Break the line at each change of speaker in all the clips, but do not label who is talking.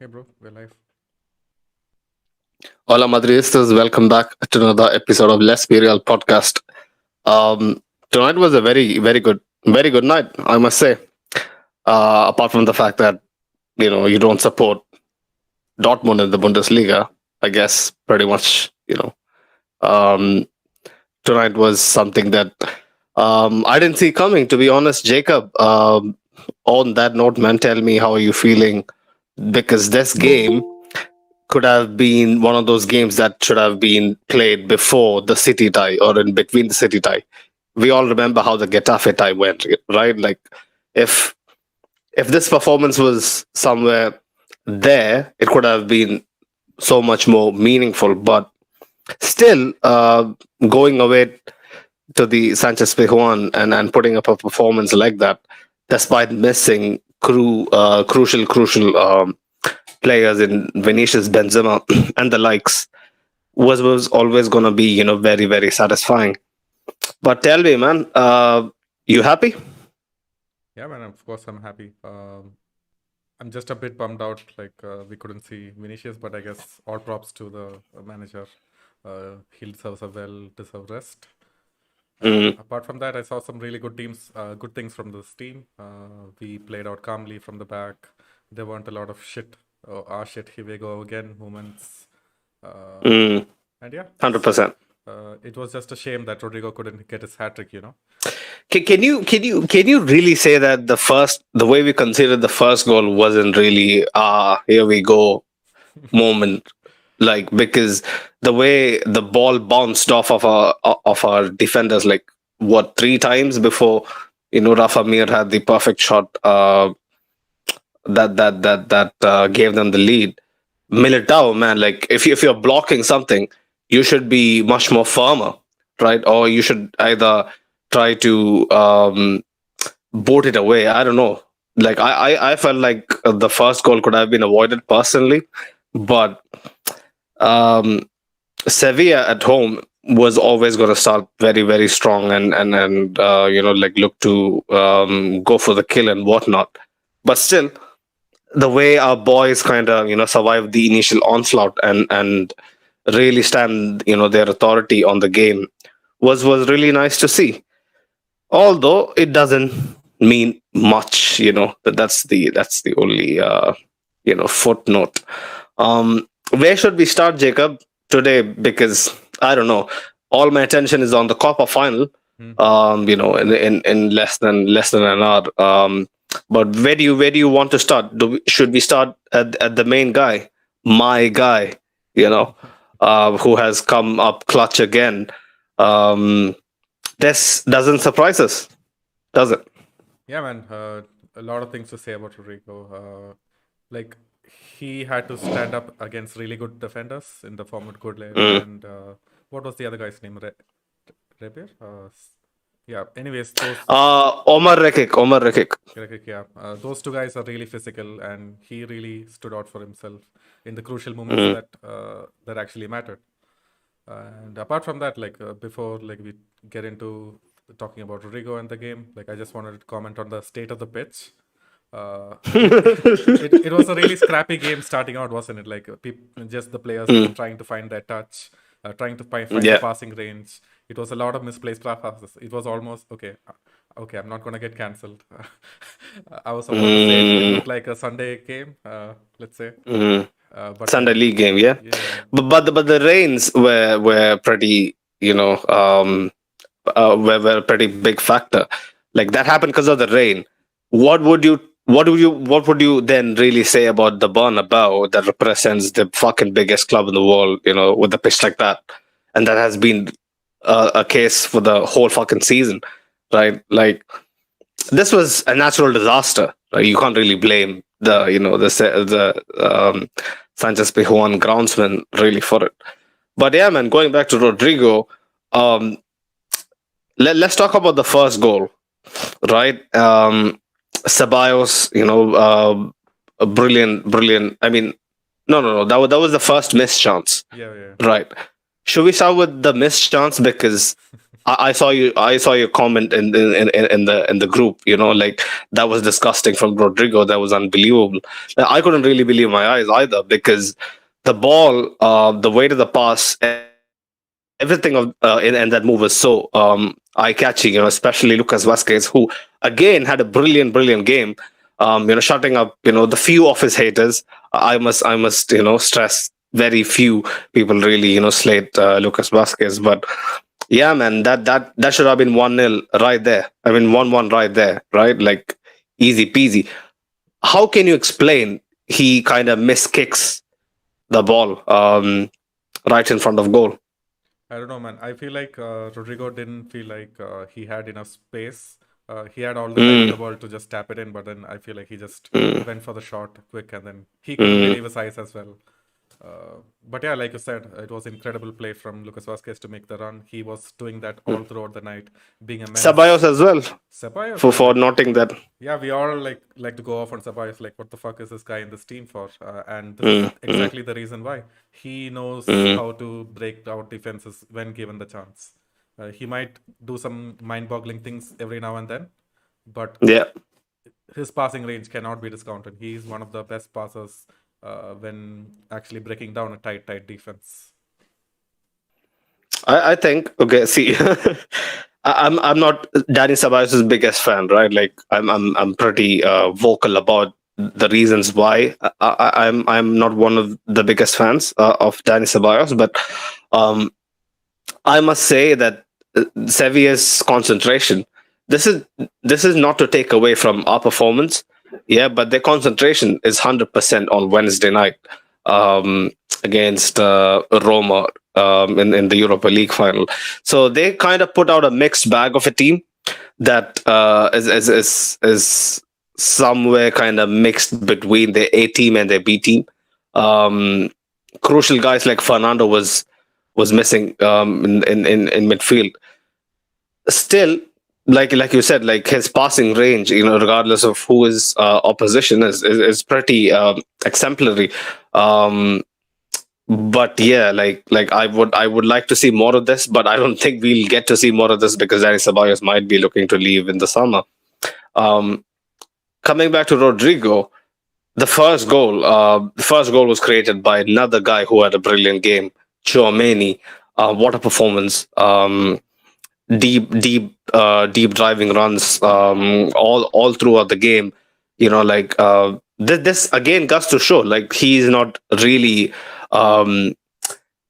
Hey bro, we're live.
Hola Madridistas, welcome back to another episode of Let's Be Real podcast. Tonight was a very good night, I must say. Apart from the fact that you don't support Dortmund in the Bundesliga, I guess pretty much um, tonight was something that I didn't see coming. To be honest, Jacob. On that note, man, tell me how are you feeling because this game could have been one of those games that should have been played before the City tie or in between the City tie. We all remember how the Getafe tie went, right? Like if if this performance was somewhere there, it could have been so much more meaningful. But still, going away to the Sanchez Pijuan and putting up a performance like that, despite missing crucial players in Vinicius, Benzema, and the likes, was always gonna be very satisfying. But tell me, man, you happy?
Yeah, man. Of course, I'm happy. I'm just a bit bummed out. We couldn't see Vinicius, but I guess all props to the manager. He deserves a well-deserved rest.
Mm,
Apart from that, I saw some really good things from this team. We played out calmly from the back. There weren't a lot of shit. Oh, shit, here we go again moments.
mm,
And yeah,
100%.
it was just a shame that Rodrigo couldn't get his hat trick.
Can you really say that the way we considered the first goal wasn't really here we go moment, like because the way the ball bounced off of our defenders, like what, three times before Rafa Mir had the perfect shot that gave them the lead. Militao, man, like if you're blocking something, you should be much more firmer, right? Or you should either try to boot it away. I don't know. Like I felt like the first goal could have been avoided personally, but um, Sevilla at home was always going to start very strong and like look to go for the kill and whatnot. But still, the way our boys kind of survived the initial onslaught and really stand their authority on the game was really nice to see, although it doesn't mean much. That's the only footnote. Where should we start, Jacob, today? Because I don't know, all my attention is on the Copa final,
Hmm.
in less than an hour. But where do you want to start? Should we start at the main guy, my guy, who has come up clutch again? Um, this doesn't surprise us, does it?
Yeah, man. A lot of things to say about Rodrigo. Like he had to stand up against really good defenders in the form of Goodlay
Mm.
and what was the other guy's name? Rebier? Yeah. Anyways,
Omar Rekik.
yeah, those two guys are really physical, and he really stood out for himself in the crucial moments
Mm.
that actually mattered. And apart from that, before we get into talking about Rodrigo and the game, I just wanted to comment on the state of the pitch. It was a really scrappy game starting out, wasn't it? Just the players
Mm.
trying to find their touch, trying to find the
Yeah.
passing range. It was a lot of misplaced passes. It was almost okay. Okay, I'm not gonna get cancelled. I was about to say it
Mm.
looked like a Sunday game, let's say,
Mm.
but
Sunday league game, yeah.
yeah,
But the rains were pretty, were a pretty big factor. Like that happened because of the rain. What would you then really say about the Bernabeu that represents the fucking biggest club in the world, with a pitch like that, and that has been a case for the whole fucking season, right? Like this was a natural disaster. Right? You can't really blame the Sanchez Pijuan groundsman really for it. But yeah, man, going back to Rodrigo, um, let's talk about the first goal, right? Ceballos, a brilliant. I mean, no. That was the first missed chance,
yeah.
right? Should we start with the missed chance because I saw you. I saw your comment in the group. Like that was disgusting from Rodrigo. That was unbelievable. I couldn't really believe my eyes either because the ball, the weight of the pass, everything of in that move was so eye catching. Especially Lucas Vasquez, who again had a brilliant game. Shutting up the few of his haters. I must stress very few people really slate Lucas Vasquez, but yeah, man, that should have been 1-0 right there. I mean 1-1 right there, right? Like easy peasy. How can you explain he kind of miskicks the ball right in front of goal?
I don't know, man. I feel like Rodrigo didn't feel like he had enough space. He had all the time in the
Mm,
world to just tap it in, but then I feel like he just
mm,
went for the shot quick, and then he couldn't
mm,
believe his eyes as well. But yeah, like you said, it was incredible play from Lucas Vasquez to make the run. He was doing that
mm.
all throughout the night, being a
Ceballos
menace.
as well
Ceballos,
for
like
noting that.
yeah, we all like to go off on Ceballos. Like, what the fuck is this guy in this team for? And this is
Mm, mm,
exactly the reason why he knows
mm.
how to break out defenses when given the chance. He might do some mind-boggling things every now and then, but
Yeah,
his passing range cannot be discounted. He is one of the best passers when actually breaking down a tight defense.
I think okay. See, I'm not Danny Ceballos' biggest fan, right? Like I'm pretty vocal about the reasons why I'm not one of the biggest fans of Danny Ceballos, but um, I must say that Sevilla's concentration. This is this is not to take away from our performance, yeah, but their concentration is 100% on Wednesday night um, against Roma in the Europa League final. So they kind of put out a mixed bag of a team that is somewhere kind of mixed between their A team and their B team. Um, Crucial guys like Fernando was missing in midfield. Still, like you said, like his passing range, regardless of who his opposition is pretty exemplary. Um, but yeah, like I would like to see more of this, but I don't think we'll get to see more of this because Dani Ceballos might be looking to leave in the summer. Um, Coming back to Rodrigo, the first goal was created by another guy who had a brilliant game, Chouameni. What a performance! Deep driving runs all throughout the game. This again goes to show like he's not really um,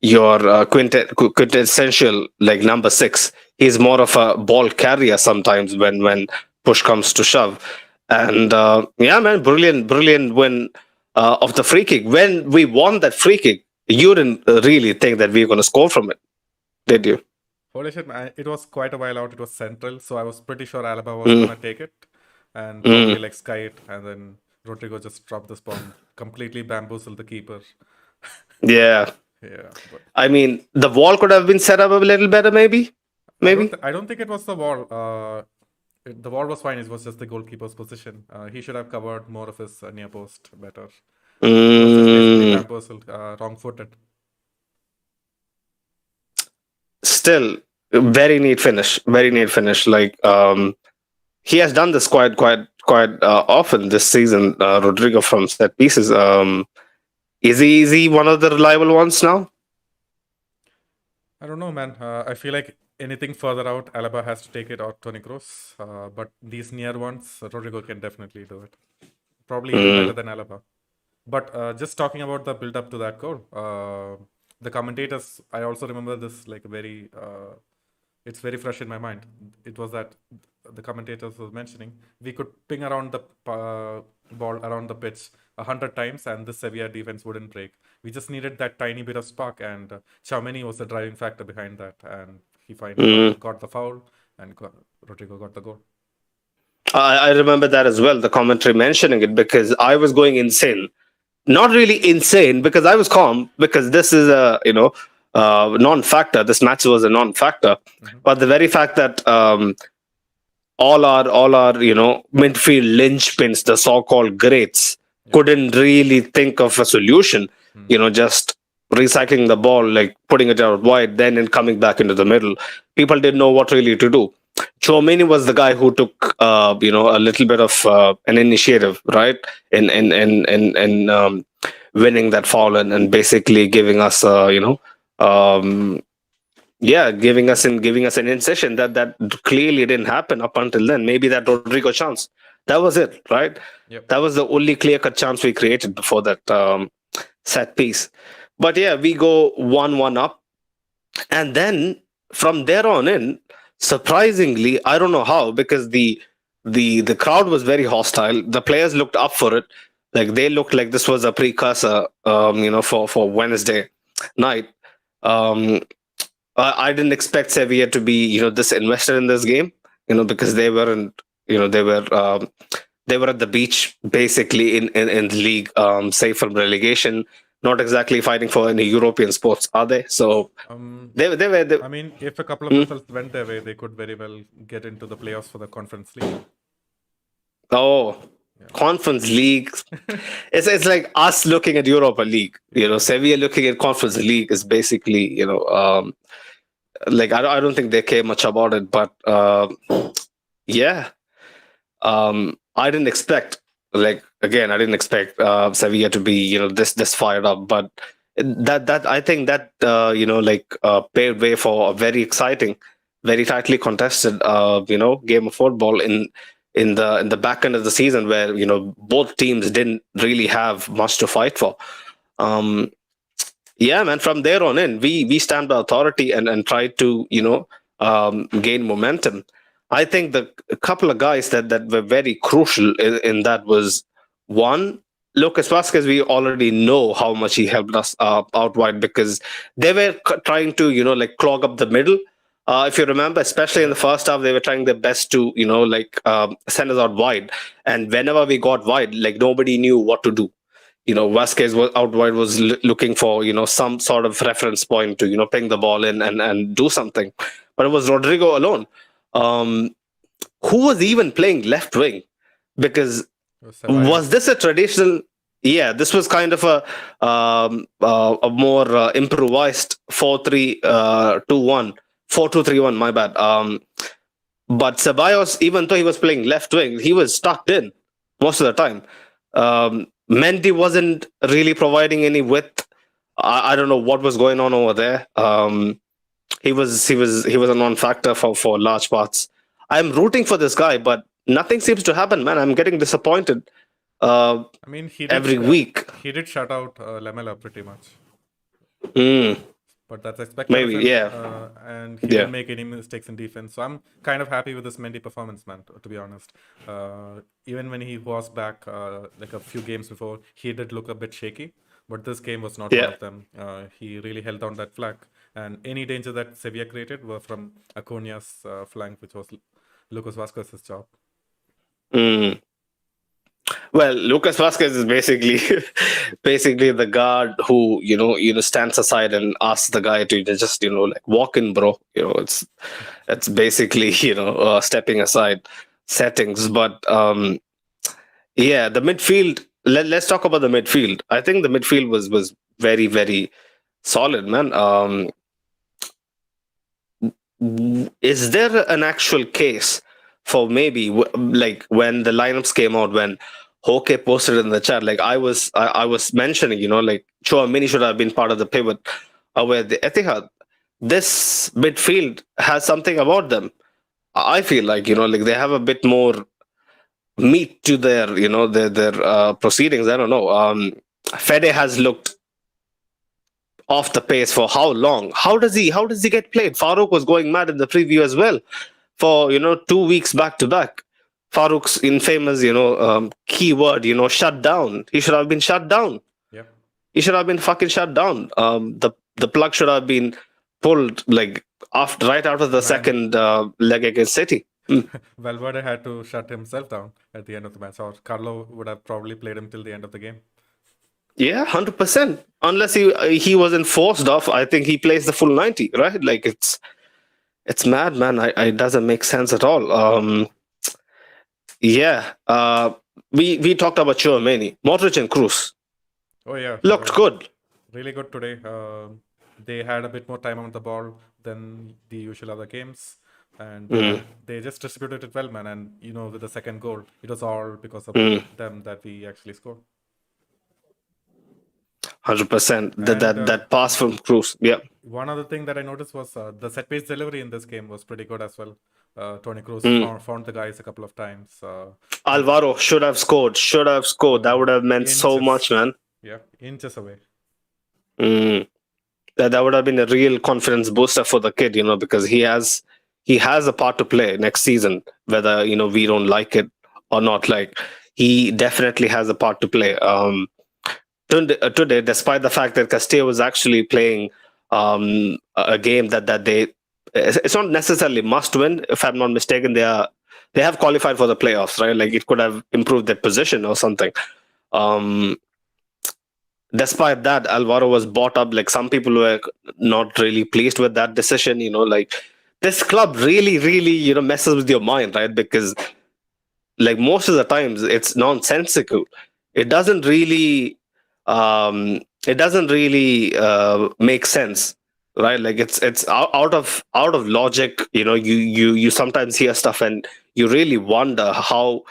your quintessential like number six. He's more of a ball carrier sometimes when push comes to shove. And yeah, man, brilliant win of the free kick. When we won that free kick, you didn't really think that we were going to score from it, did you?
Holy shit, man. It was quite a while out. It was central, so I was pretty sure Alaba was
Mm,
gonna take it and probably
mm,
like sky it, and then Rodrigo just dropped this bomb, completely bamboozled the keeper.
yeah.
Yeah, but
I mean, the wall could have been set up a little better, maybe. Maybe.
I don't think it was the wall. The wall was fine. It was just the goalkeeper's position. He should have covered more of his near post better. It was just basically
Mm,
bamboozled, wrong-footed.
Still, very neat finish. Very neat finish. Like he has done this quite often this season. Rodrigo from set pieces. Is he one of the reliable ones now?
I don't know, man. I feel like anything further out, Alaba has to take it, or Toni Kroos. But these near ones, Rodrigo can definitely do it. Probably even better
Mm,
than Alaba. But just talking about the build up to that goal, the commentators, I also remember this like very, it's very fresh in my mind. It was that the commentators was mentioning we could ping around the ball around the pitch 100 times and the Sevilla defense wouldn't break. We just needed that tiny bit of spark, and Xiaomeni was the driving factor behind that, and he finally
mm.
got the foul, and Rodrigo got the goal.
I remember that as well. The commentary mentioning it because I was going insane. Not really insane because I was calm because this is a non-factor. This match was a non-factor,
Hmm.
but the very fact that all our midfield linchpins, the so-called greats,
Yeah.
couldn't really think of a solution.
Hmm.
Just recycling the ball, like putting it out wide, then and coming back into the middle. people didn't know what really to do. Chouameni was the guy who took, a little bit of an initiative, right, in winning that foul and basically giving us, um, giving us an incision that clearly didn't happen up until then. Maybe that Rodrigo chance, that was it, right?
Yep.
That was the only clear cut chance we created before that set piece. But yeah, we go 1-1 up, and then from there on in, surprisingly, I don't know how, because the crowd was very hostile. The players looked up for it, like they looked like this was a precursor, for Wednesday night. Um, I didn't expect Sevilla to be, this invested in this game, because they weren't, they were at the beach basically in the league, safe from relegation, not exactly fighting for any European sports, are they? So they were.
I mean, if a couple of results went their way, they could very well get into the playoffs for the Conference League.
Oh, Conference League. It's like us looking at Europa League. Sevilla looking at Conference League is basically, like I don't think they care much about it, but yeah. I didn't expect, like, again, I didn't expect Sevilla to be, this fired up, but that I think that paved way for a very exciting, very tightly contested, game of football in the back end of the season, where both teams didn't really have much to fight for. Yeah, man. From there on in, we stamped our authority and tried to gain momentum. I think a couple of guys that were very crucial in that was, one, Lucas Vasquez. We already know how much he helped us out wide, because they were trying to clog up the middle. If you remember, especially in the first half, they were trying their best to send us out wide, and whenever we got wide, like, nobody knew what to do. Vasquez was out wide, was looking for some sort of reference point to ping the ball in and do something, but it was Rodrigo alone, who was even playing left wing, because was this a traditional? Yeah, this was kind of a more improvised 4-3-2-1, 4-2-3-1. My bad. But Ceballos, even though he was playing left wing, he was stuck in most of the time. Mendy wasn't really providing any width. I don't know what was going on over there. He was a non-factor for large parts. I'm rooting for this guy, but nothing seems to happen, man. I'm getting disappointed.
I mean,
every week
he did shut out Lamela pretty much. But that's expected.
Maybe, yeah.
And he didn't make any mistakes in defense. So I'm kind of happy with this Mendy performance, man, to be honest. Even when he was back like a few games before, he did look a bit shaky. But this game was not one of them. He really held down that flank. And any danger that Sevilla created were from Acunia's flank, which was Lucas Vasquez's job.
Well, Lucas Vasquez is basically the guard who stands aside and asks the guy to just walk in, bro. It's basically stepping aside settings. But yeah, the midfield. Let's talk about the midfield. I think the midfield was very, very solid, man. Is there an actual case for maybe like when the lineups came out, when Hoke posted in the chat, like I was mentioning, like Chouameni should have been part of the pivot where the Etihad. This midfield has something about them. I feel like like they have a bit more meat to their their proceedings. I don't know. Fede has looked off the pace for how long? How does he get played? Farouk was going mad in the preview as well for 2 weeks back to back. Farouk's infamous keyword shut down. He should have been shut down.
Yeah,
he should have been fucking shut down. The plug should have been pulled like right after the second leg against City.
Valverde had to shut himself down at the end of the match, or Carlo would have probably played him till the end of the game.
Yeah, 100%. Unless he wasn't forced off, I think he plays the full 90, right? Like it's mad, man. It doesn't make sense at all. Yeah. We talked about Chouameni, Modric and Kroos.
Oh yeah,
looked good.
Really good today. They had a bit more time on the ball. than the usual other games. And
Mm,
they just distributed it well, man. And with the second goal, it was all because of
mm,
them that we actually scored.
100%. That
And
that that pass from Cruz. Yeah.
one other thing that I noticed was the set piece delivery in this game was pretty good as well. Tony Cruz
Mm.
found the guys a couple of times.
Alvaro should have scored. Should have scored. That would have meant so much,
Inches,
man.
yeah, inches away.
Mm. That would have been a real confidence booster for the kid, because he has a part to play next season, whether we don't like it or not. Like, he definitely has a part to play. Today, despite the fact that Castillo was actually playing a game that it's not necessarily must win. If I'm not mistaken, they have qualified for the playoffs, right? Like, it could have improved their position or something. Um, Despite that, Alvaro was bought up. Like, some people were not really pleased with that decision. Like, this club really, really, messes with your mind, right? Because, like, most of the times it's nonsensical. It doesn't really, it doesn't really make sense, right? Like, it's out of logic. You sometimes hear stuff and you really wonder how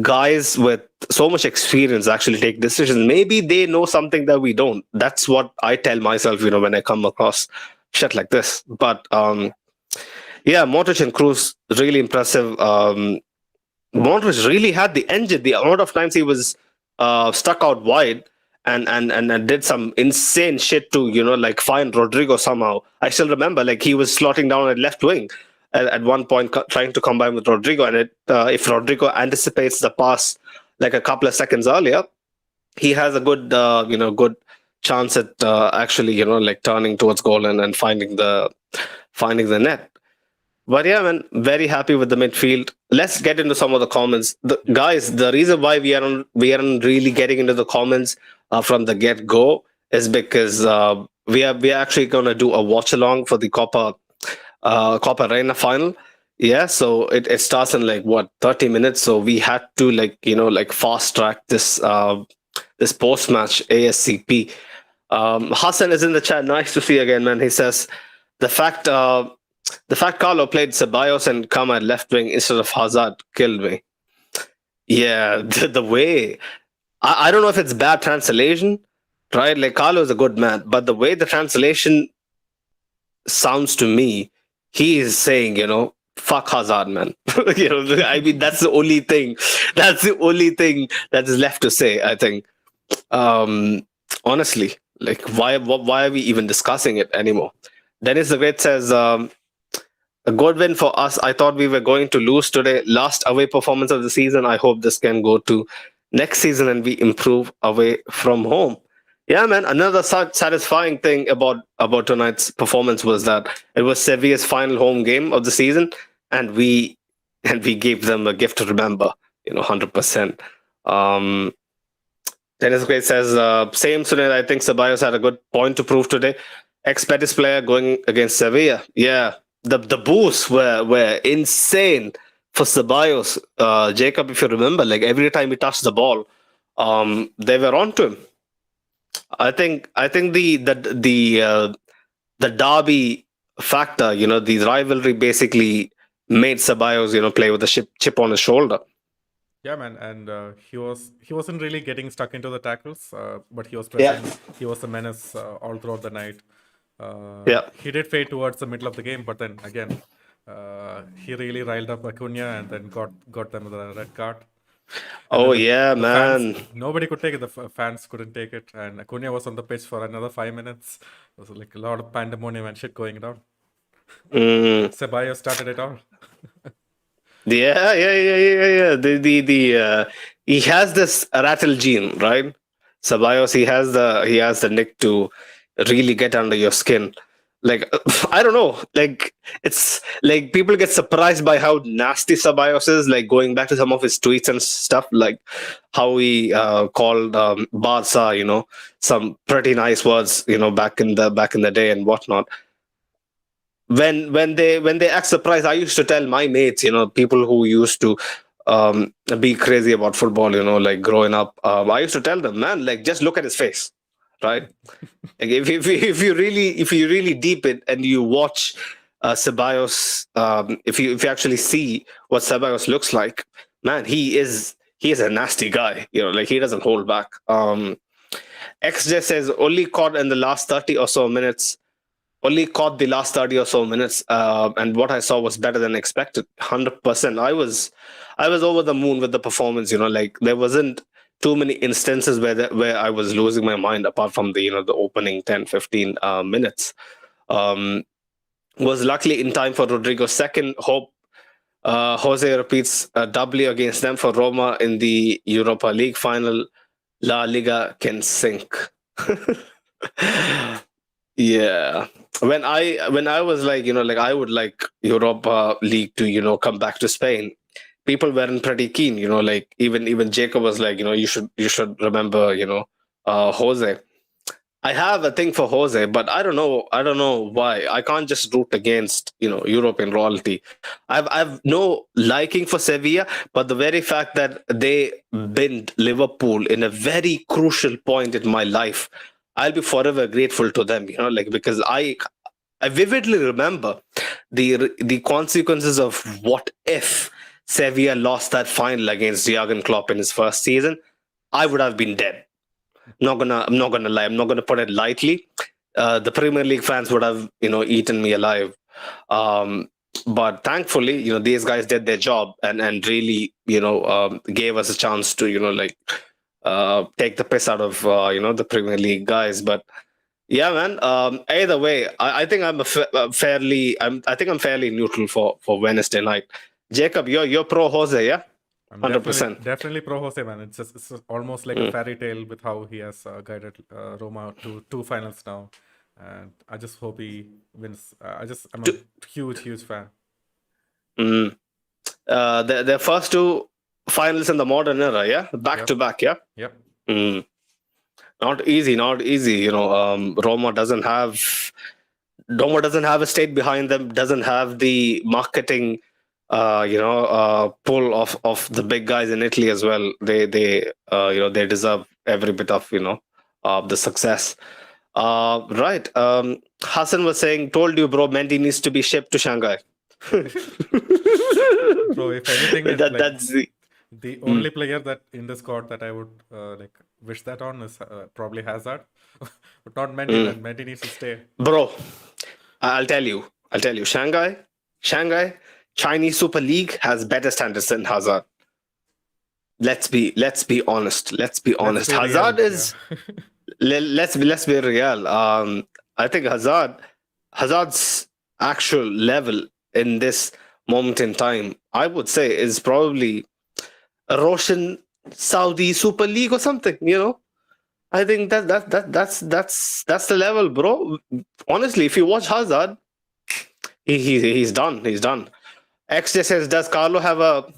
guys with so much experience actually take decisions. Maybe they know something that we don't. That's what I tell myself, when I come across shit like this. But yeah, Modric and Cruz really impressive. Modric really had the engine. The amount of times he was stuck out wide and did some insane shit to like find Rodrigo somehow. I still remember, like, he was slotting down at left wing at one point, trying to combine with Rodrigo, and if Rodrigo anticipates the pass like a couple of seconds earlier, he has a good chance at actually like turning towards goal and finding the net. But yeah, man, very happy with the midfield. Let's get into some of the comments. Guys, the reason why we aren't really getting into the comments from the get go is because we are actually gonna do a watch along for the Copa Reina final. Yeah, so it starts in like what, 30 minutes. So we had to like fast track this post match ASCP. Hassan is in the chat. Nice to see you again, man. He says the fact Carlo played Ceballos and come at left wing instead of Hazard killed me. Yeah, the way, I don't know if it's bad translation, right? Like, Carlo is a good man, but the way the translation sounds to me, he is saying, fuck Hazard, man. I mean, that's the only thing. That's the only thing that is left to say, I think. Um, Honestly, like, why are we even discussing it anymore? Dennis the Great says, a good win for us. I thought we were going to lose today. Last away performance of the season. I hope this can go to next season and we improve away from home. Yeah, man. Another satisfying thing about tonight's performance was that it was Sevilla's final home game of the season, and we gave them a gift to remember. 100%. Dennis Gray says, same Sunil. I think Ceballos had a good point to prove today. Ex-Betis player going against Sevilla. Yeah, the boosts were insane for Ceballos. Jacob, if you remember, like, every time he touched the ball, they were onto him. I think the derby factor, the rivalry basically made Ceballos, play with a chip on his shoulder.
Yeah, man, and he wasn't really getting stuck into the tackles, but he was present. Yeah. He was a menace all throughout the night.
Yeah,
he did fade towards the middle of the game, but then again, he really riled up Acuna and then got them the red card.
And yeah, man.
Fans, nobody could take it. The fans couldn't take it, and Acuna was on the pitch for another 5 minutes. It was like a lot of pandemonium and shit going down. Ceballos started it all.
Yeah. He has this rattle gene, right? Ceballos, he has the nick to really get under your skin. Like, I don't know. Like, it's like people get surprised by how nasty Ceballos is. Like, going back to some of his tweets and stuff, like how he called Barca, some pretty nice words, back in the day and whatnot. When they act surprised, I used to tell my mates, people who used to be crazy about football, like growing up, I used to tell them, man, like, just look at his face. right? Like if you really deep it and you watch Ceballos, if you actually see what Ceballos looks like, man, he is a nasty guy. Like he doesn't hold back. XJ says only caught in the last 30 or so minutes. Only caught the last 30 or so minutes, and what I saw was better than expected. 100%. I was over the moon with the performance. Like there wasn't too many instances where I was losing my mind, apart from the opening 10, 15 minutes. Was luckily in time for Rodrigo's second. Hope Jose repeats doubly against them for Roma in the Europa League final. La Liga can sink. Yeah. When I was like, like I would like Europa League to, come back to Spain. People weren't pretty keen, like even Jacob was like, you should remember, Jose. I have a thing for Jose, but I don't know why. I can't just root against, European royalty. I've no liking for Sevilla, but the very fact that they binned Liverpool in a very crucial point in my life, I'll be forever grateful to them, like because I vividly remember the consequences of what if Sevilla lost that final against Jurgen Klopp in his first season. I would have been dead. I'm not gonna lie. I'm not gonna put it lightly. The Premier League fans would have, eaten me alive. But thankfully, these guys did their job and really, gave us a chance to, like, take the piss out of, the Premier League guys. But yeah, man. Either way, I think I think I'm fairly neutral for Wednesday night. Jacob, you're pro Jose, yeah.
I'm
100%.
definitely pro Jose, man. It's almost like a fairy tale with how he has guided Roma to two finals now, and I just hope he wins. I'm a huge fan.
Their first two finals in the modern era, yeah, back
Yep.
to back, yeah.
Yep.
Not easy, not easy. Roma doesn't have a state behind them. Doesn't have the marketing, pull of the big guys in Italy as well. They deserve every bit of the success. Right. Hassan was saying, "Told you, bro. Mendy needs to be shipped to Shanghai."
Bro, if anything, it's like
That's
the only player that in the squad that I would like wish that on is probably Hazard, but not Mendy. Man, Mendy needs to stay.
bro. I'll tell you. Shanghai, Chinese Super League has better standards than Hazard. Let's be honest.
Let's be
Hazard
real,
is. Let's be real. I think Hazard's actual level in this moment in time, I would say, is probably a Russian Saudi Super League or something. I think that's the level, bro. Honestly, if you watch Hazard, he's done. XJ says, does Carlo have a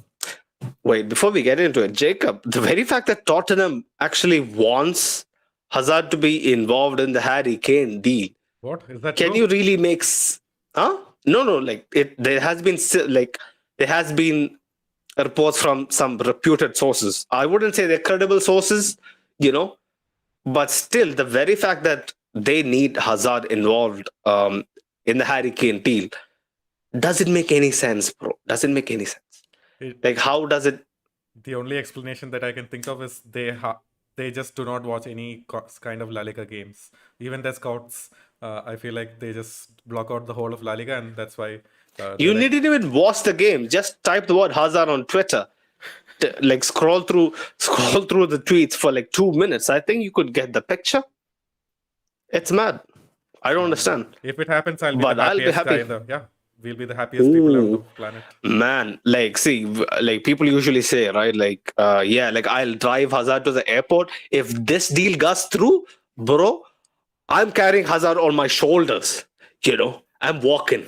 wait? Before we get into it, Jacob, the very fact that Tottenham actually wants Hazard to be involved in the Harry Kane deal.
What is that?
Can
true?
you really make? Huh? No. Like there has been reports from some reputed sources. I wouldn't say they're credible sources, but still, the very fact that they need Hazard involved in the Harry Kane deal doesn't make any sense, bro. Doesn't make any sense. Like, how does it?
The only explanation that I can think of is they just do not watch any kind of La Liga games. Even their scouts, I feel like they just block out the whole of La Liga, and that's why.
You needn't even watch the game. Just type the word Hazard on Twitter. Like scroll through the tweets for like 2 minutes. I think you could get the picture. It's mad. I don't understand.
If it happens, I'll be
But
the
I'll be
happiest
happy.
guy. Yeah, we'll be the happiest people on the planet.
Man, like, see, like people usually say, right? Like, like I'll drive Hazard to the airport. If this deal goes through, bro, I'm carrying Hazard on my shoulders. I'm walking.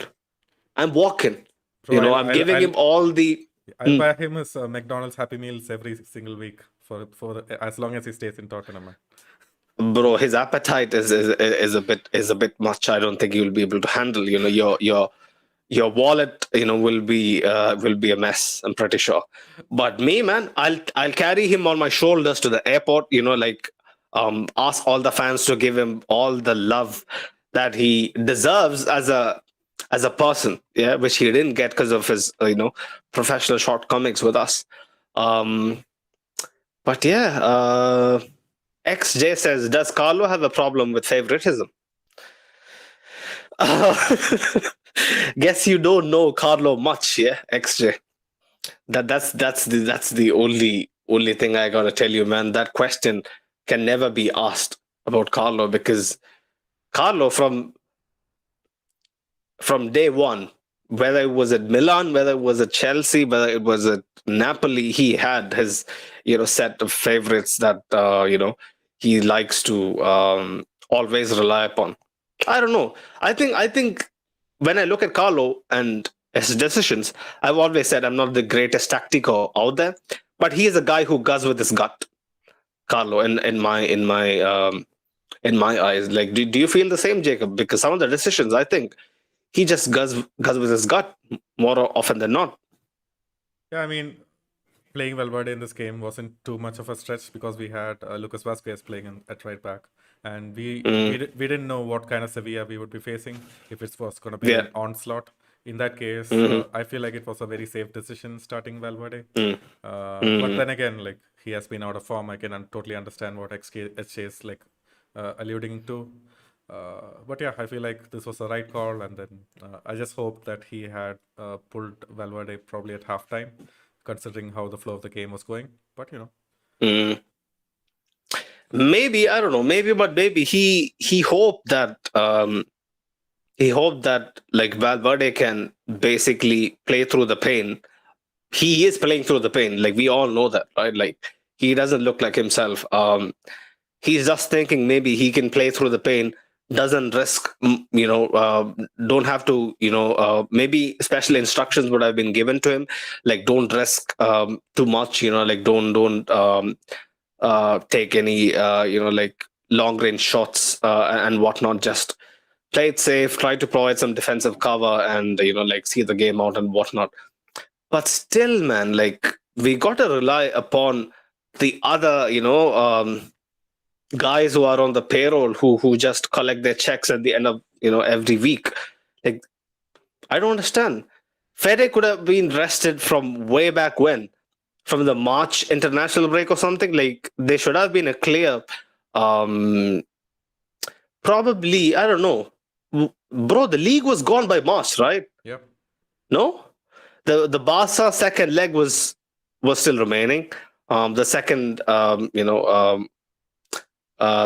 Bro,
I'm giving him all the.
I'll buy him his McDonald's Happy Meals every single week for as long as he stays in Tottenham.
Bro, his appetite is a bit much. I don't think you'll be able to handle. Your wallet, will be a mess. I'm pretty sure. But me, man, I'll carry him on my shoulders to the airport. Like ask all the fans to give him all the love that he deserves as a person, yeah, which he didn't get because of his professional shortcomings with us. Um, but yeah, XJ says, does Carlo have a problem with favoritism? Uh, guess you don't know Carlo much, yeah, XJ. That's the only thing I gotta tell you, man. That question can never be asked about Carlo, because Carlo from day one, whether it was at Milan, whether it was at Chelsea, whether it was at Napoli, he had his set of favorites that he likes to always rely upon. I don't know. I think when I look at Carlo and his decisions, I've always said I'm not the greatest tactico out there, but he is a guy who goes with his gut. Carlo, in my eyes, like, do you feel the same, Jacob? Because some of the decisions, I think he just goes with his gut more often than not.
Yeah, I mean, playing Valverde in this game wasn't too much of a stretch because we had Lucas Vasquez playing at right back, and we didn't know what kind of Sevilla we would be facing, if it was going to be
Yeah.
an onslaught. In that case, I feel like it was a very safe decision starting Valverde. But then again, like, he has been out of form. I can totally understand what XJ is like alluding to. But yeah, I feel like this was the right call, and then I just hope that he had pulled Valverde probably at halftime, considering how the flow of the game was going. But
Maybe, I don't know. Maybe he hoped that like Valverde can basically play through the pain. He is playing through the pain. Like, we all know that, right? Like, he doesn't look like himself. He's just thinking maybe he can play through the pain, doesn't risk, don't have to, maybe special instructions would have been given to him, like, don't risk too much, like, don't take any, like, long range shots and whatnot. Just play it safe, try to provide some defensive cover, and like, see the game out and whatnot. But still, man, like, we got to rely upon the other, guys who are on the payroll, who just collect their checks at the end of every week. Like, I don't understand. Fede could have been rested from way back when, from the March international break or something. Like, there should have been a clear, probably, I don't know, bro. The league was gone by March, right?
yep.
No, the Barca second leg was still remaining. The second,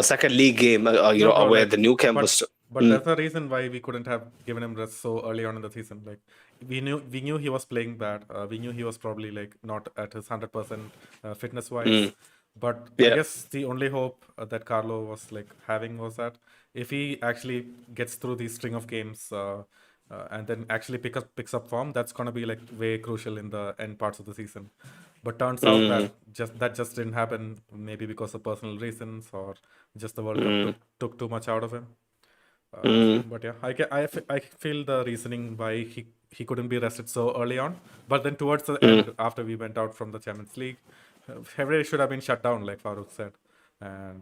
second league game,
No, bro,
where
like,
the new camp
but
was.
that's the reason why we couldn't have given him rest so early on in the season. Like, we knew he was playing bad. We knew he was probably like not at his 100% fitness wise. But I
Yeah.
guess the only hope that Carlo was like having was that if he actually gets through these string of games and then actually picks up form, that's gonna be like way crucial in the end parts of the season. But turns out that just didn't happen, maybe because of personal reasons, or just the World Cup took too much out of him. But yeah, I feel the reasoning why he couldn't be rested so early on. But then towards the end, after we went out from the Champions League, February should have been shut down, like Farooq said. And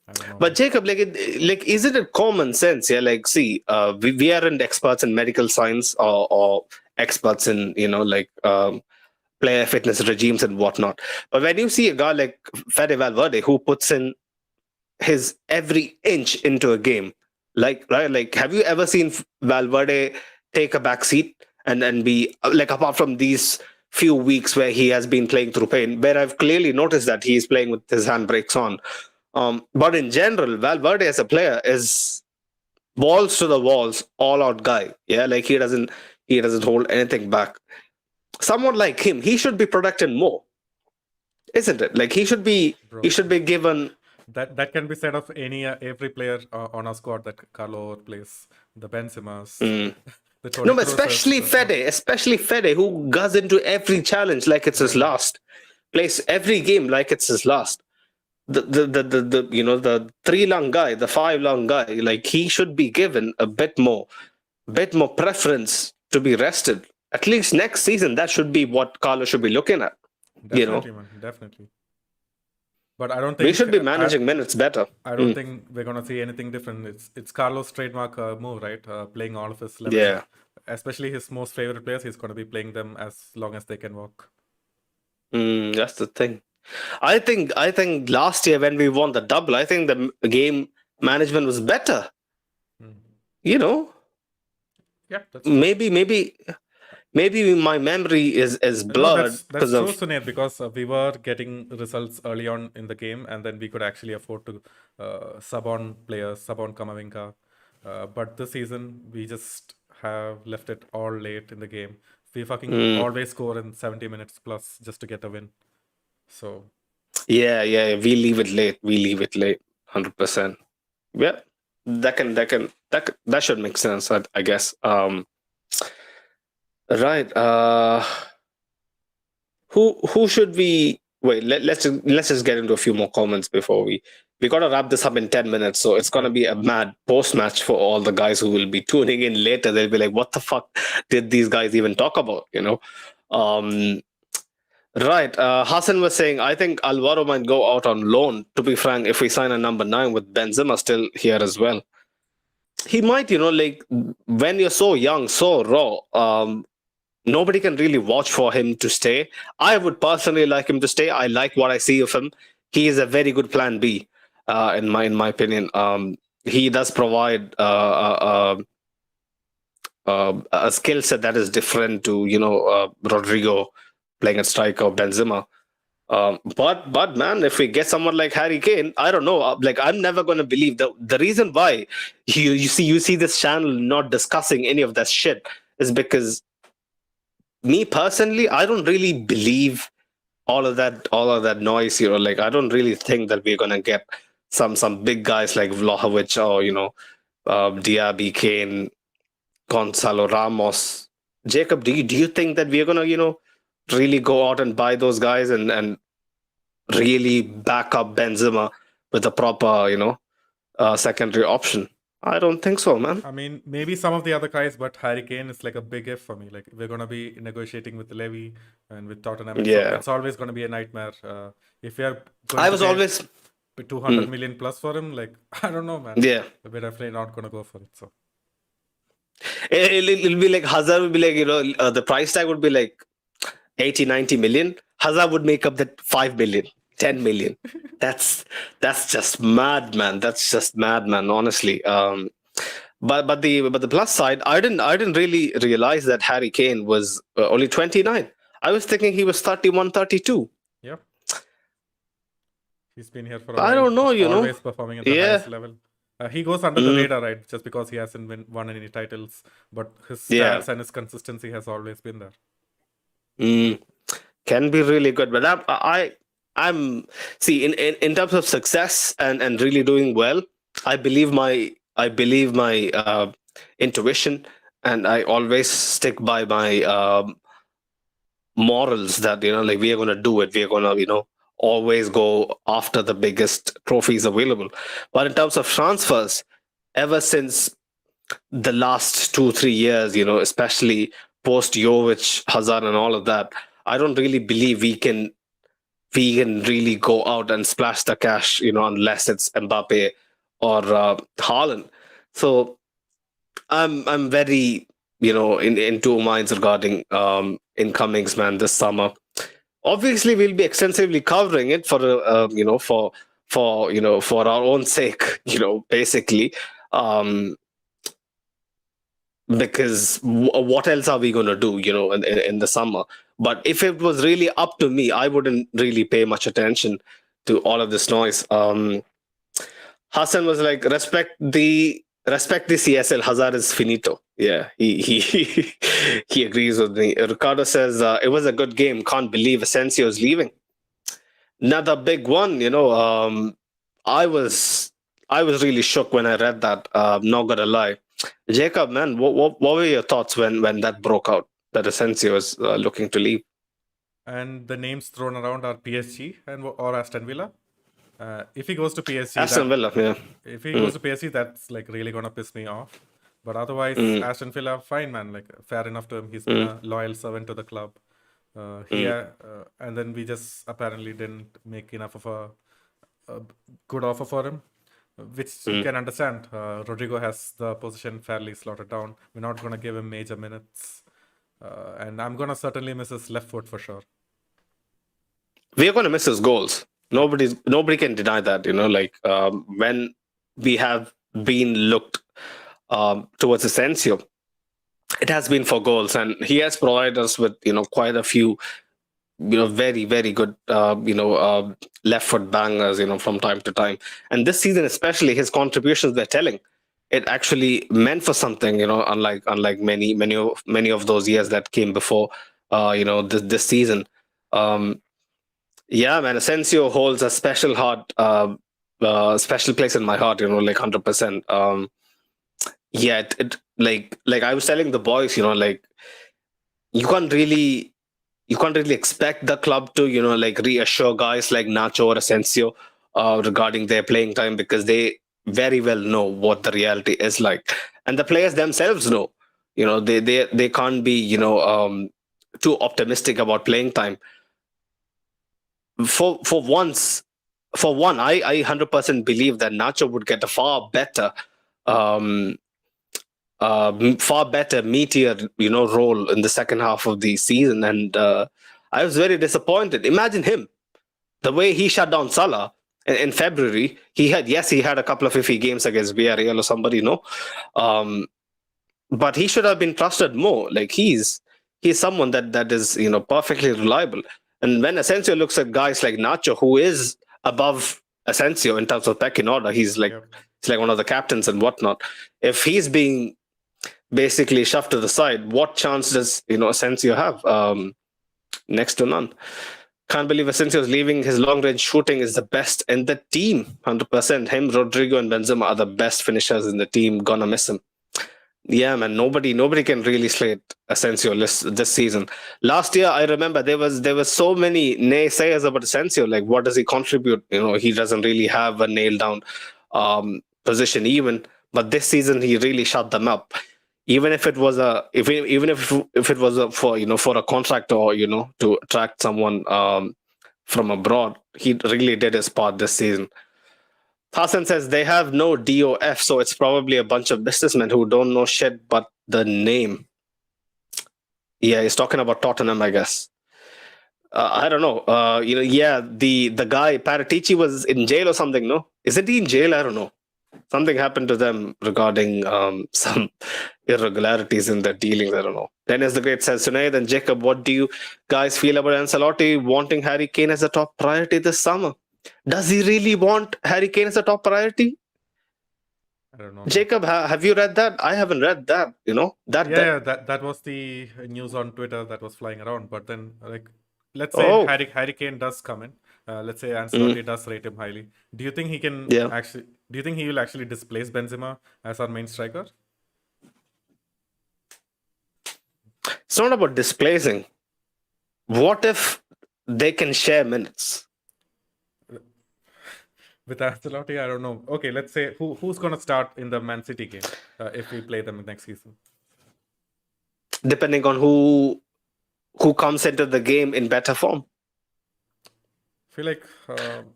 I don't know.
But Jacob, like, isn't it common sense? Yeah, like, see, we aren't experts in medical science, or experts in like, player fitness regimes and whatnot. But when you see a guy like Fede Valverde, who puts in his every inch into a game, like, right, like, have you ever seen Valverde take a back seat and be like, apart from these few weeks where he has been playing through pain, where I've clearly noticed that he's playing with his handbrakes on. But in general, Valverde as a player is balls to the walls, all out guy. Yeah, like, he doesn't hold anything back. Someone like him, he should be protected more, isn't it? Like, he should be given.
That can be said of every player on our squad that Carlo plays. The Benzemas, the Toni
No, but
Krooses,
especially Fede, who goes into every challenge like it's his last, plays every game like it's his last. The 3 long guy, the 5 long guy, like, he should be given a bit more preference to be rested. At least next season, that should be what Carlo should be looking at.
Definitely, man, definitely. But I don't
We
think
should be managing minutes better.
I don't think we're gonna see anything different. It's Carlos' trademark move, right? Playing all of his 11,
Yeah.
especially his most favorite players. He's gonna be playing them as long as they can walk.
That's the thing. I think last year when we won the double, I think the game management was better.
Mm.
You know,
Yeah, that's true.
maybe my memory is
No,
blurred
that's
because
true,
of
Sunil, because we were getting results early on in the game, and then we could actually afford to sub on players, sub on Kamavinga. But this season, we just have left it all late in the game. We fucking
mm,
always score in 70 minutes plus just to get a win. So,
yeah. We leave it late. We leave it late. 100%. Yeah, that should make sense. I guess. Right. Who should we wait? Let's just get into a few more comments before we gotta wrap this up in 10 minutes. So it's gonna
yep.
be a mad post match for all the guys who will be tuning in later. They'll be like, "What the fuck did these guys even talk about?" Um, right. Hassan was saying, "I think Alvaro might go out on loan. To be frank, if we sign a number 9 with Benzema still here as well, he might. Like when you're so young, so raw. Nobody can really watch for him to stay. I would personally like him to stay. I like what I see of him. He is a very good plan B, in my opinion. He does provide a skill set that is different to Rodrigo playing at striker or Benzema. But man, if we get someone like Harry Kane, I don't know. Like I'm never going to believe the reason why you see this channel not discussing any of that shit is because me personally, I don't really believe all of that noise. Like I don't really think that we're gonna get some big guys like Vlahovic or Diaby, Kane, Gonzalo Ramos, Jacob. Do you think that we're gonna really go out and buy those guys and really back up Benzema with a proper secondary option? I don't think so, man.
I mean, maybe some of the other guys, but Harry Kane is like a big if for me. Like we're gonna be negotiating with Levy and with Tottenham.
Yeah,
It's always gonna be a nightmare. If we are going
I
to
was
pay
always
200 million plus for him, like I don't know, man.
yeah.
We're definitely not gonna go for it. So
It'll be like Hazard would be like, the price tag would be like 80, 90 million. Hazard would make up that 5 million, 10 million. That's just mad, man. That's just mad, man. Honestly. But the plus side, I didn't really realize that Harry Kane was only 29. I was thinking he was 31, 32.
yeah, he's been here for a
I
while,
don't know,
always performing at the
Yeah.
highest level. He goes under the radar, right? Just because he hasn't won any titles, but his
Yeah.
stats and his consistency has always been there.
Can be really good. But I'm see in terms of success and really doing well. I believe my intuition, and I always stick by my morals that like we are gonna do it. We are gonna always go after the biggest trophies available. But in terms of transfers, ever since the last 2-3 years, especially post Jovic, Hazard, and all of that, I don't really believe we can really go out and splash the cash, unless it's Mbappe or Haaland. So I'm very in two minds regarding incomings, man. This summer, obviously, we'll be extensively covering it for our own sake, basically. Um, because what else are we going to do in the summer? But if it was really up to me, I wouldn't really pay much attention to all of this noise. Hassan was like, respect the CSL. Hazard is finito. Yeah, he he agrees with me. Ricardo says it was a good game. Can't believe Asensio's leaving. Another big one. I was I was really shook when I read that. Not gonna lie, Jacob, man, what were your thoughts when that broke out that Asensio was looking to leave?
And the names thrown around are PSG or Aston Villa. If he goes to PSG,
Aston Villa, yeah.
if he goes to PSG, that's like really gonna piss me off. But otherwise, Aston Villa, fine, man. Like fair enough to him. He's been a loyal servant to the club. And then we just apparently didn't make enough of a a good offer for him, which you can understand. Rodrigo has the position fairly slotted down. We're not going to give him major minutes. And I'm going to certainly miss his left foot for sure.
We're going to miss his goals. Nobody can deny that. When we have been looked towards Asensio, it has been for goals, and he has provided us with quite a few very very good left foot bangers from time to time. And this season especially, his contributions were telling. It actually meant for something, unlike many of those years that came before this season. Yeah, man, Asensio holds a special place in my heart, 100%. Yeah, like I was telling the boys, you can't really expect the club to reassure guys like Nacho or Asensio regarding their playing time, because they very well know what the reality is like, and the players themselves know. They can't be too optimistic about playing time. For one, I 100% believe that Nacho would get a far better meteor role in the second half of the season, and I was very disappointed. Imagine him, the way he shut down Salah in February. He had a couple of iffy games against Villarreal or somebody, but he should have been trusted more. Like he's someone that is perfectly reliable. And when Asensio looks at guys like Nacho, who is above Asensio in terms of pecking order, he's like one of the captains and whatnot. If he's being basically shoved to the side, what chance does Asensio have? Next to none. Can't believe Asensio's leaving. His long range shooting is the best in the team. 100%. Him, Rodrigo, and Benzema are the best finishers in the team. Gonna miss him. Yeah, man. Nobody can really slate Asensio this season. Last year, I remember there was so many naysayers about Asensio. Like, what does he contribute? He doesn't really have a nailed down position even. But this season, he really shut them up. Even if it was for a contract, or to attract someone from abroad, he really did his part this season. Hassan says they have no DOF, so it's probably a bunch of businessmen who don't know shit but the name. Yeah, he's talking about Tottenham, I guess. I don't know. The guy Paratici was in jail or something. No, isn't he in jail? I don't know. Something happened to them regarding some irregularities in their dealings. I don't know. Dennis the Great says, Sinead and Jacob, what do you guys feel about Ancelotti wanting Harry Kane as a top priority this summer? Does he really want Harry Kane as a top priority?
I don't know.
Jacob, have you read that? I haven't read that.
That was the news on Twitter that was flying around. But then, let's say Harry Kane does come in. Let's say Ancelotti does rate him highly. Do you think he can actually? Do you think he will actually displace Benzema as our main striker?
It's not about displacing. What if they can share minutes?
With Ancelotti, I don't know. Okay, let's say who's going to start in the Man City game if we play them next season?
Depending on who comes into the game in better form.
I feel like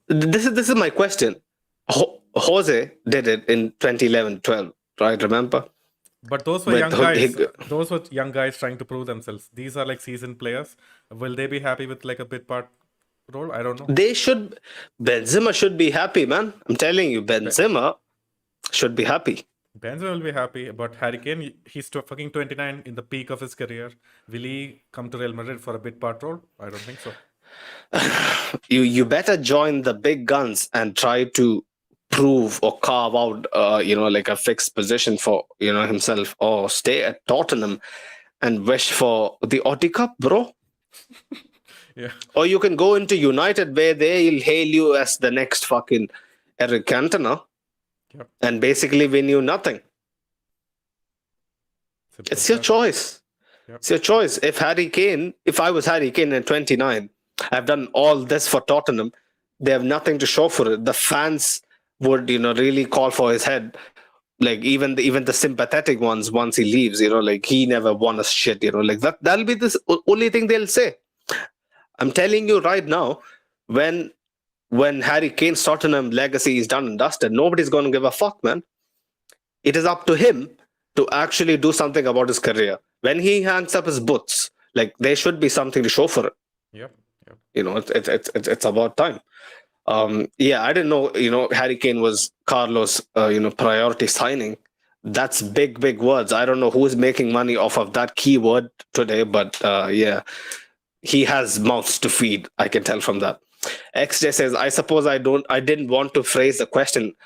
this is my question. Jose did it in 2011-12, right? Remember?
But those were young guys. Those were young guys trying to prove themselves. These are like seasoned players. Will they be happy with like a bit part role? I don't know.
Benzema should be happy, man. I'm telling you, Benzema should be happy.
Benzema will be happy, but Harry Kane, he's fucking 29 in the peak of his career. Will he come to Real Madrid for a bit part role? I don't think so.
You better join the big guns and try to prove or carve out like a fixed position for himself, or stay at Tottenham and wish for the Audi Cup, bro.
Yeah.
Or you can go into United, where they'll hail you as the next fucking Eric Cantona, and basically win you nothing. It's your choice. Yep. It's your choice. If I was Harry Kane at 29, I've done all this for Tottenham. They have nothing to show for it. The fans would, really call for his head. Like even the sympathetic ones, once he leaves, like he never won a shit. Like that'll be the only thing they'll say. I'm telling you right now, when when Harry Kane's Tottenham legacy is done and dusted, nobody's going to give a fuck, man. It is up to him to actually do something about his career. When he hangs up his boots, like there should be something to show for it.
Yep. Yep.
It's about time. Yeah, I didn't know. Harry Kane was Carlos' priority signing. That's big words. I don't know who's making money off of that keyword today, but yeah, he has mouths to feed. I can tell from that. XJ says, I suppose I didn't want to phrase the question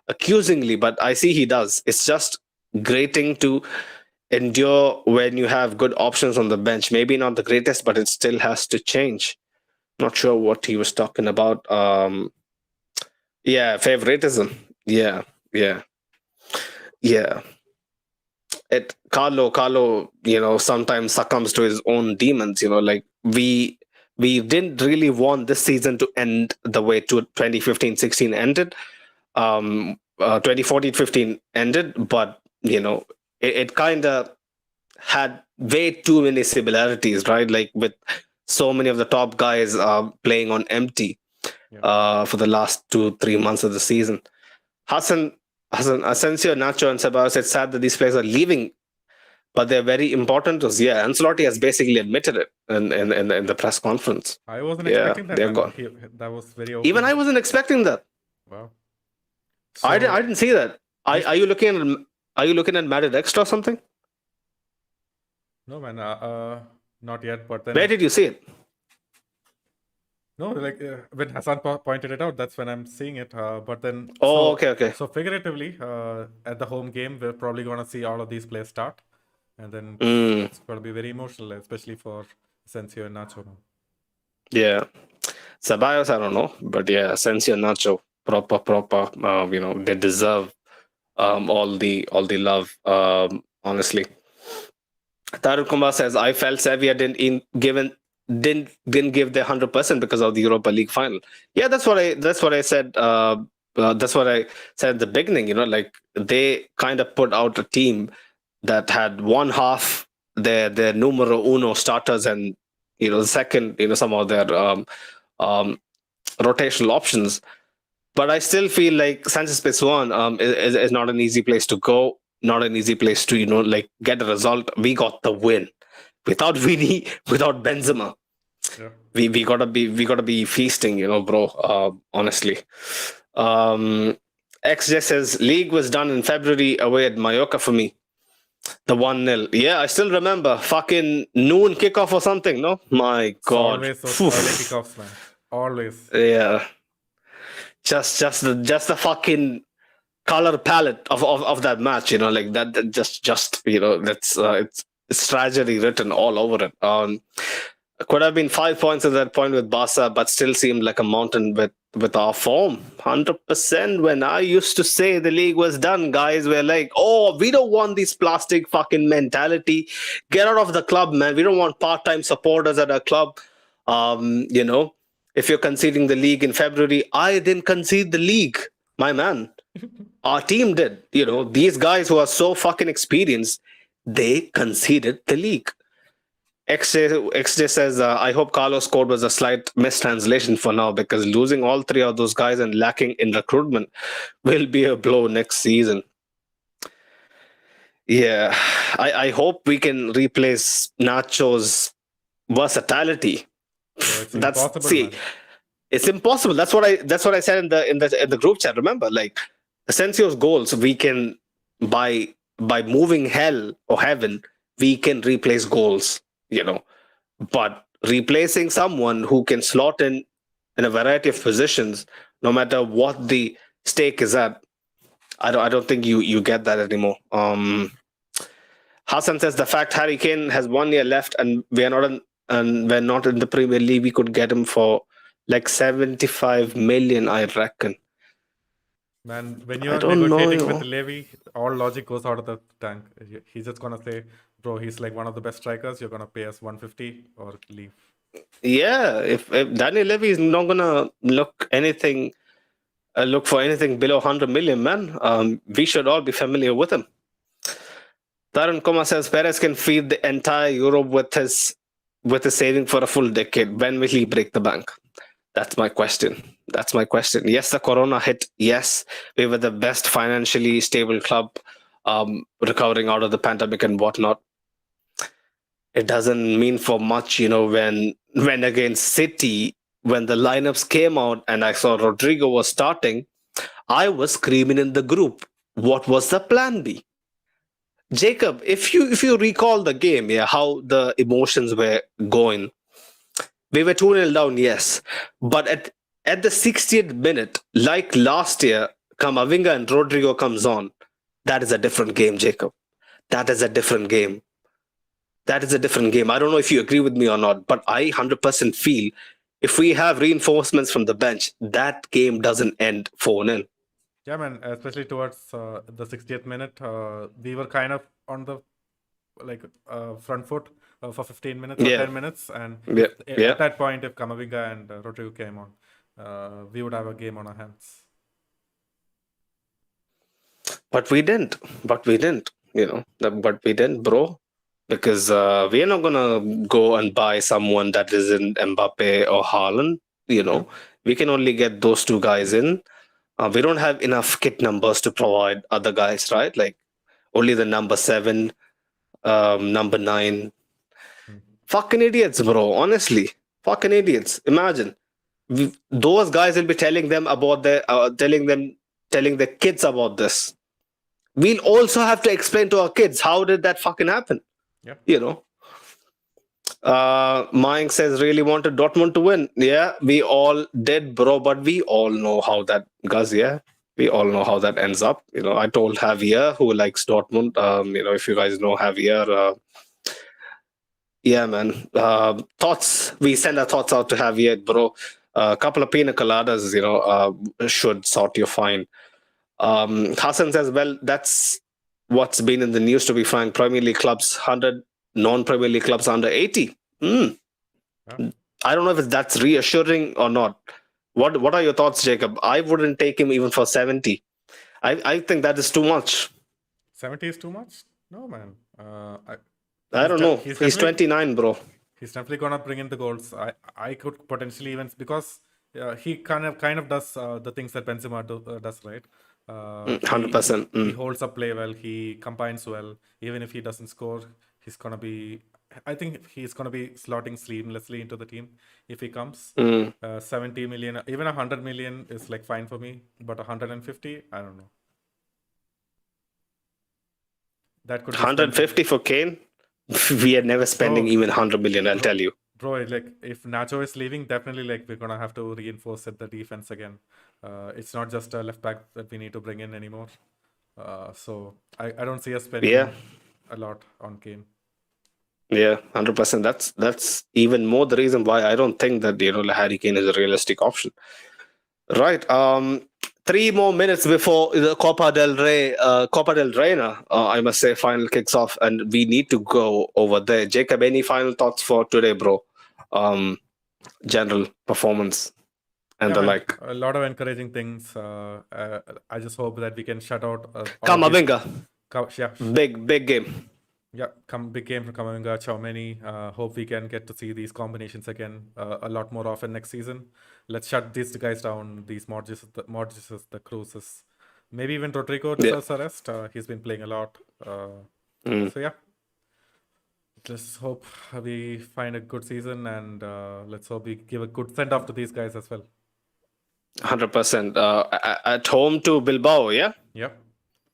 accusingly, but I see he does. It's just grating to endure when you have good options on the bench. Maybe not the greatest, but it still has to change. Not sure what he was talking about. Yeah, favoritism. Yeah. Carlo, sometimes succumbs to his own demons. Like we didn't really want this season to end the way to 2015-16 ended. 2014-15 ended, but it kind of had way too many similarities, right? Like with so many of the top guys playing on empty for the last 2-3 months of the season. Hassan, Asensio, Nacho, and Ceballos, it's sad that these players are leaving, but they're very important to us. Yeah, Ancelotti has basically admitted it in the press conference.
I wasn't expecting that.
They're gone.
That was very open.
Even I wasn't expecting that.
Wow.
So, I didn't see that. Are you looking at Madrid Extra or something?
No, man. Not yet. But then
where did you see it?
No, like when Hassan pointed it out, that's when I'm seeing it. But then,
okay.
So figuratively, at the home game, we're probably gonna see all of these players start, and then it's gonna be very emotional, especially for Asensio and Nacho.
Yeah, Ceballos, I don't know, but yeah, Asensio and Nacho, proper. They deserve all the love. Honestly, Tarun Kumar says, I felt Sevilla didn't give their 100% because of the Europa League final. Yeah, that's what I said. That's what I said at the beginning. Like they kind of put out a team that had one half their numero uno starters and the second some of their rotational options. But I still feel like Sanchez Pijuan is not an easy place to go, not an easy place to like get a result. We got the win without Vini, without Benzema.
Yeah.
We gotta be feasting, bro. Honestly. XJ says league was done in February away at Mallorca for me. The 1-0. Yeah, I still remember. Fucking noon kickoff or something, no? My God.
Always those early kickoffs, man. Always.
Yeah. Just the fucking color palette of that match, like that just that's it's tragedy written all over it. Could have been 5 points at that point with Barca, but still seemed like a mountain with our form. 100%. When I used to say the league was done, guys were like, oh, we don't want this plastic fucking mentality. Get out of the club, man. We don't want part-time supporters at our club. If you're conceding the league in February, I didn't concede the league, my man. Our team did. These guys who are so fucking experienced, they conceded the league. XJ says, I hope Carlos' code was a slight mistranslation for now, because losing all three of those guys and lacking in recruitment will be a blow next season. Yeah, I hope we can replace Nacho's versatility.
It's impossible.
It's impossible. That's what I said in the group chat. Remember, like Asensio's goals, we can by moving hell or heaven, we can replace goals. But replacing someone who can slot in a variety of positions, no matter what the stake is at, I don't think you get that anymore. Hassan says the fact Harry Kane has 1 year left and we're not in the Premier League, we could get him for like 75 million, I reckon.
Man, when you're negotiating with Levy, all logic goes out of the tank. He's just gonna say, bro, he's like one of the best strikers. You're gonna pay us 150 or leave.
Yeah, if Daniel Levy is not gonna look for anything below 100 million, man, we should all be familiar with him. Tarun Kumar says Perez can feed the entire Europe with his saving for a full decade. When will he break the bank? That's my question. That's my question. Yes, the corona hit. Yes, we were the best financially stable club, recovering out of the pandemic and whatnot. It doesn't mean for much, when against City, when the lineups came out and I saw Rodrigo was starting, I was screaming in the group, what was the plan B? Jacob, if you recall the game, yeah, how the emotions were going, we were 2-0 down, yes. But at the 60th minute, like last year, Kamavinga and Rodrigo comes on. That is a different game, Jacob. That is a different game. That is a different game. I don't know if you agree with me or not, but I 100% feel if we have reinforcements from the bench, that game doesn't end 4-0.
Yeah, man. Especially towards the 60th minute, we were kind of on the front foot for 15 minutes or
Yeah.
10 minutes, and
Yeah.
at that point, if Kamavinga and Rodrigo came on, we would have a game on our hands.
But we didn't. But we didn't. But we didn't, bro. Because we are not gonna go and buy someone that isn't Mbappe or Haaland. We can only get those two guys in. We don't have enough kit numbers to provide other guys, right? Like only the number 7, number 9. Fucking idiots, bro. Honestly, fucking idiots. Imagine those guys will be telling them about telling their kids about this. We'll also have to explain to our kids how did that fucking happen.
Yeah.
Mayank says really wanted Dortmund to win. Yeah, we all did, bro. But we all know how that goes. Yeah, we all know how that ends up. I told Javier, who likes Dortmund. If you guys know Javier, yeah, man. Thoughts. We send our thoughts out to Javier, bro. A couple of pina coladas, should sort you fine. Hassan says, well, that's what's been in the news, to be frank. Premier League clubs 100, non-Premier League clubs under 80. I don't know if that's reassuring or not. What are your thoughts, Jacob? I wouldn't take him even for 70. I think that is too much.
70 is too much? No, man.
I don't know. He's 29, bro.
He's definitely gonna bring in the goals. I could potentially even, because he kind of does the things that Benzema does, right?
100%.
He holds up play well. He combines well. Even if he doesn't score, he's gonna be. I think he's gonna be slotting seamlessly into the team if he comes. 70 million, even 100 million is like fine for me, but 150, I don't know. That could be
150 for Kane. We are never spending even 100 million. I'll tell you.
Bro, like if Nacho is leaving, definitely we're gonna have to reinforce the defense again. It's not just a left back that we need to bring in anymore. So I don't see us spending a lot on Kane.
Yeah, 100%. That's even more the reason why I don't think that Harry Kane is a realistic option. Right. 3 more minutes before the Copa del Reina, I must say, final kicks off, and we need to go over there. Jacob, any final thoughts for today, bro? General performance and the like.
A lot of encouraging things. I just hope that we can shut out.
Kamavinga.
Yeah.
Big game.
Yeah, big game from Kamavinga, Chouameni. Hope we can get to see these combinations again a lot more often next season. Let's shut these guys down, these Modric, the Cruises. Maybe even Rodrigo deserves a rest. He's been playing a lot. So yeah, let's hope we find a good season, and let's hope we give a good send-off to these guys as well.
100%. At home to Bilbao, yeah?
Yep.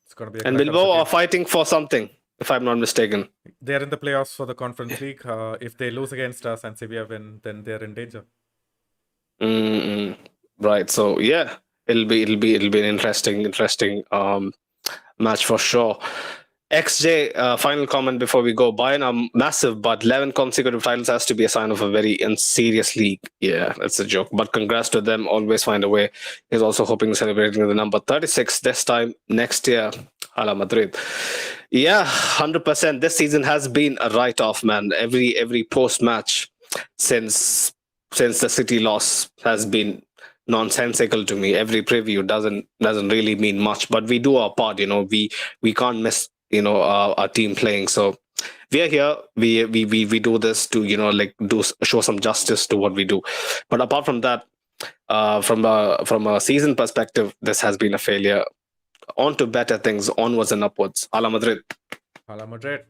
It's going to be
and Bilbao are fighting for something, if I'm not mistaken.
They're in the playoffs for the Conference League. If they lose against us and Sevilla win, then they're in danger.
Right. So yeah, it'll be an interesting match for sure. XJ, final comment before we go. Bayern are massive, but 11 consecutive titles has to be a sign of a very serious league. Yeah, that's a joke. But congrats to them. Always find a way. He's also hoping celebrating the number 36 this time next year. A la Madrid. Yeah, 100%. This season has been a write-off, man. Every post-match since the City loss has been nonsensical to me. Every preview doesn't really mean much, but we do our part. We can't miss our team playing. So we are here. We do this to show some justice to what we do. But apart from that, From a season perspective, this has been a failure. On to better things, onwards and upwards. Hala Madrid.
Hala Madrid.